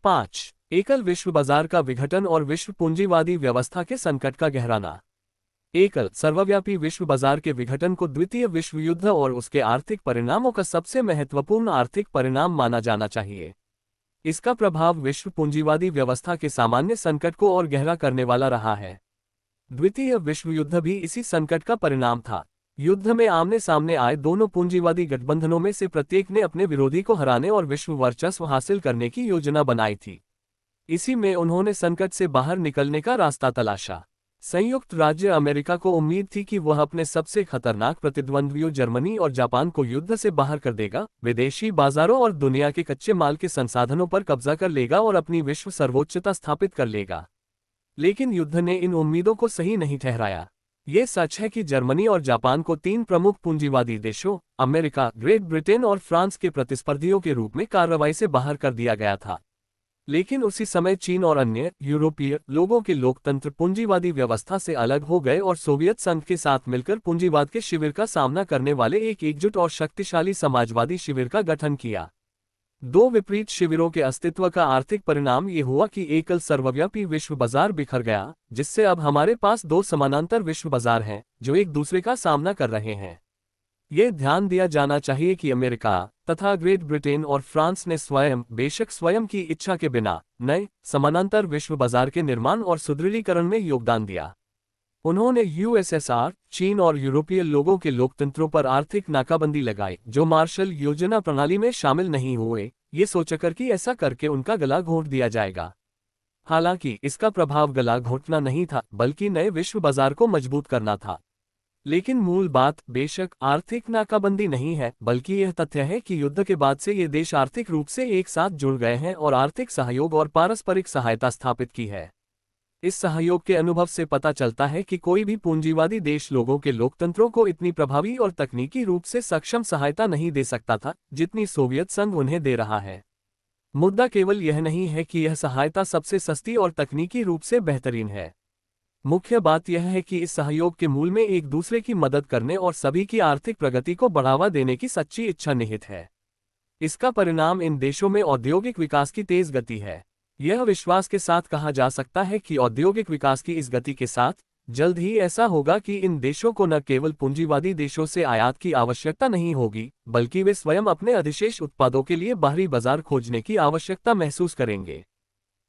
5. एकल विश्व बाजार का विघटन और विश्व पूंजीवादी व्यवस्था के संकट का गहराना। एकल सर्वव्यापी विश्व बाजार के विघटन को द्वितीय विश्व युद्ध और उसके आर्थिक परिणामों का सबसे महत्वपूर्ण आर्थिक परिणाम माना जाना चाहिए। इसका प्रभाव विश्व पूंजीवादी व्यवस्था के सामान्य संकट को और गहरा करने वाला रहा है। द्वितीय विश्व युद्ध भी इसी संकट का परिणाम था। युद्ध में आमने सामने आए दोनों पूंजीवादी गठबंधनों में से प्रत्येक ने अपने विरोधी को हराने और विश्व वर्चस्व हासिल करने की योजना बनाई थी। इसी में उन्होंने संकट से बाहर निकलने का रास्ता तलाशा। संयुक्त राज्य अमेरिका को उम्मीद थी कि वह अपने सबसे खतरनाक प्रतिद्वंद्वियों जर्मनी और जापान को युद्ध से बाहर कर देगा, विदेशी बाजारों और दुनिया के कच्चे माल के संसाधनों पर कब्जा कर लेगा और अपनी विश्व सर्वोच्चता स्थापित कर लेगा। लेकिन युद्ध ने इन उम्मीदों को सही नहीं ठहराया। ये सच है कि जर्मनी और जापान को तीन प्रमुख पूंजीवादी देशों अमेरिका, ग्रेट ब्रिटेन और फ्रांस के प्रतिस्पर्धियों के रूप में कार्रवाई से बाहर कर दिया गया था। लेकिन उसी समय चीन और अन्य यूरोपीय लोगों के लोकतंत्र पूंजीवादी व्यवस्था से अलग हो गए और सोवियत संघ के साथ मिलकर पूंजीवाद के शिविर का सामना करने वाले एक एकजुट और शक्तिशाली समाजवादी शिविर का गठन किया। दो विपरीत शिविरों के अस्तित्व का आर्थिक परिणाम ये हुआ कि एकल सर्वव्यापी विश्व बाजार बिखर गया, जिससे अब हमारे पास दो समानांतर विश्व बाजार हैं जो एक दूसरे का सामना कर रहे हैं। ये ध्यान दिया जाना चाहिए कि अमेरिका तथा ग्रेट ब्रिटेन और फ्रांस ने बेशक स्वयं की इच्छा के बिना नए समानांतर विश्व बाजार के निर्माण और सुदृढ़ीकरण में योगदान दिया। उन्होंने यूएसएसआर, चीन और यूरोपीय लोगों के लोकतंत्रों पर आर्थिक नाकाबंदी लगाई जो मार्शल योजना प्रणाली में शामिल नहीं हुए, ये सोचकर कि ऐसा करके उनका गला घोंट दिया जाएगा। हालांकि इसका प्रभाव गला घोंटना नहीं था, बल्कि नए विश्व बाजार को मजबूत करना था। लेकिन मूल बात बेशक आर्थिक नाकाबंदी नहीं है, बल्कि यह तथ्य है कि युद्ध के बाद से ये देश आर्थिक रूप से एक साथ जुड़ गए हैं और आर्थिक सहयोग और पारस्परिक सहायता स्थापित की है। इस सहयोग के अनुभव से पता चलता है कि कोई भी पूंजीवादी देश लोगों के लोकतंत्रों को इतनी प्रभावी और तकनीकी रूप से सक्षम सहायता नहीं दे सकता था जितनी सोवियत संघ उन्हें दे रहा है। मुद्दा केवल यह नहीं है कि यह सहायता सबसे सस्ती और तकनीकी रूप से बेहतरीन है। मुख्य बात यह है कि इस सहयोग के मूल में एक दूसरे की मदद करने और सभी की आर्थिक प्रगति को बढ़ावा देने की सच्ची इच्छा निहित है। इसका परिणाम इन देशों में औद्योगिक विकास की तेज गति है। यह विश्वास के साथ कहा जा सकता है कि औद्योगिक विकास की इस गति के साथ जल्द ही ऐसा होगा कि इन देशों को न केवल पूंजीवादी देशों से आयात की आवश्यकता नहीं होगी, बल्कि वे स्वयं अपने अधिशेष उत्पादों के लिए बाहरी बाजार खोजने की आवश्यकता महसूस करेंगे।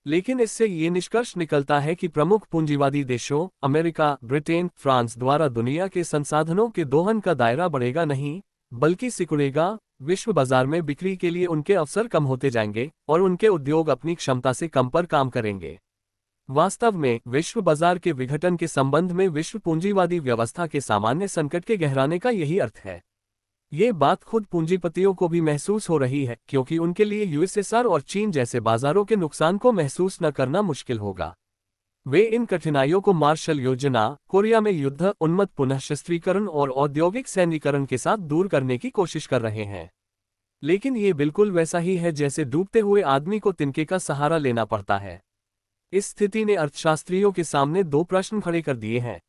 लेकिन इससे ये निष्कर्ष निकलता है कि प्रमुख पूंजीवादी देशों अमेरिका, ब्रिटेन, फ्रांस द्वारा दुनिया के संसाधनों के दोहन का दायरा बढ़ेगा नहीं, बल्कि सिकुड़ेगा। विश्व बाजार में बिक्री के लिए उनके अवसर कम होते जाएंगे और उनके उद्योग अपनी क्षमता से कम पर काम करेंगे। वास्तव में विश्व बाजार के विघटन के संबंध में विश्व पूंजीवादी व्यवस्था के सामान्य संकट के गहराने का यही अर्थ है। ये बात खुद पूंजीपतियों को भी महसूस हो रही है, क्योंकि उनके लिए यूएसएसआर और चीन जैसे बाजारों के नुकसान को महसूस न करना मुश्किल होगा। वे इन कठिनाइयों को मार्शल योजना, कोरिया में युद्ध, उन्मत्त पुनःशस्त्रीकरण और औद्योगिक सैन्यीकरण के साथ दूर करने की कोशिश कर रहे हैं। लेकिन ये बिल्कुल वैसा ही है जैसे डूबते हुए आदमी को तिनके का सहारा लेना पड़ता है। इस स्थिति ने अर्थशास्त्रियों के सामने दो प्रश्न खड़े कर दिए हैं।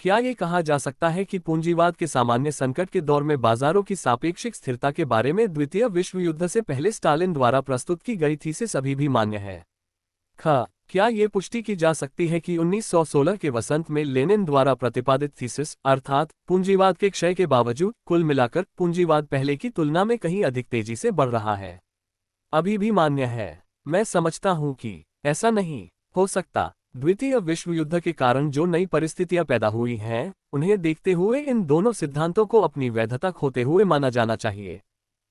क्या ये कहा जा सकता है कि पूंजीवाद के सामान्य संकट के दौर में बाजारों की सापेक्षिक स्थिरता के बारे में द्वितीय विश्व युद्ध से पहले स्टालिन द्वारा प्रस्तुत की गई थीसिस अभी भी मान्य है? क्या ये पुष्टि की जा सकती है कि 1916 के वसंत में लेनिन द्वारा प्रतिपादित थीसिस अर्थात पूंजीवाद के क्षय के बावजूद कुल मिलाकर पूंजीवाद पहले की तुलना में कहीं अधिक तेजी से बढ़ रहा है, अभी भी मान्य है? मैं समझता हूं कि ऐसा नहीं हो सकता। द्वितीय विश्व युद्ध के कारण जो नई परिस्थितियां पैदा हुई हैं, उन्हें देखते हुए इन दोनों सिद्धांतों को अपनी वैधता खोते हुए माना जाना चाहिए।